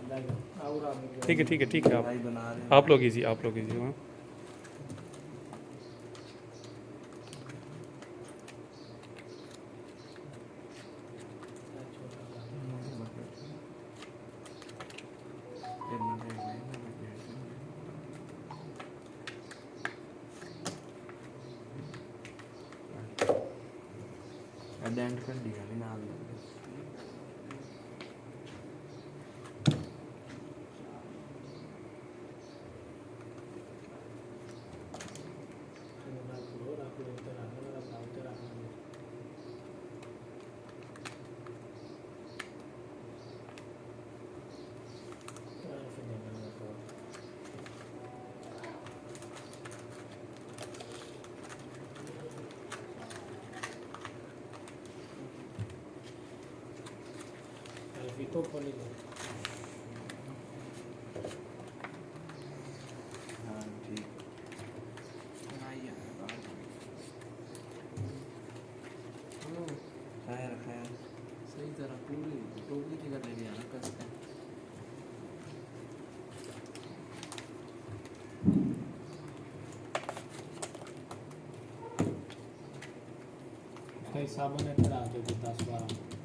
ठीक है ठीक है ठीक है, भाई बना रहे आप लोग कीजिए, आप लोग कीजिए। हाँ एडेंट कर दिया नहीं नाल Vito Poligo. हाँ ठीक खैर खैर सही तरह पूरी टोकरी की कर लेनी है ना कसते हैं। कई साबुन है तेरा जो 10-12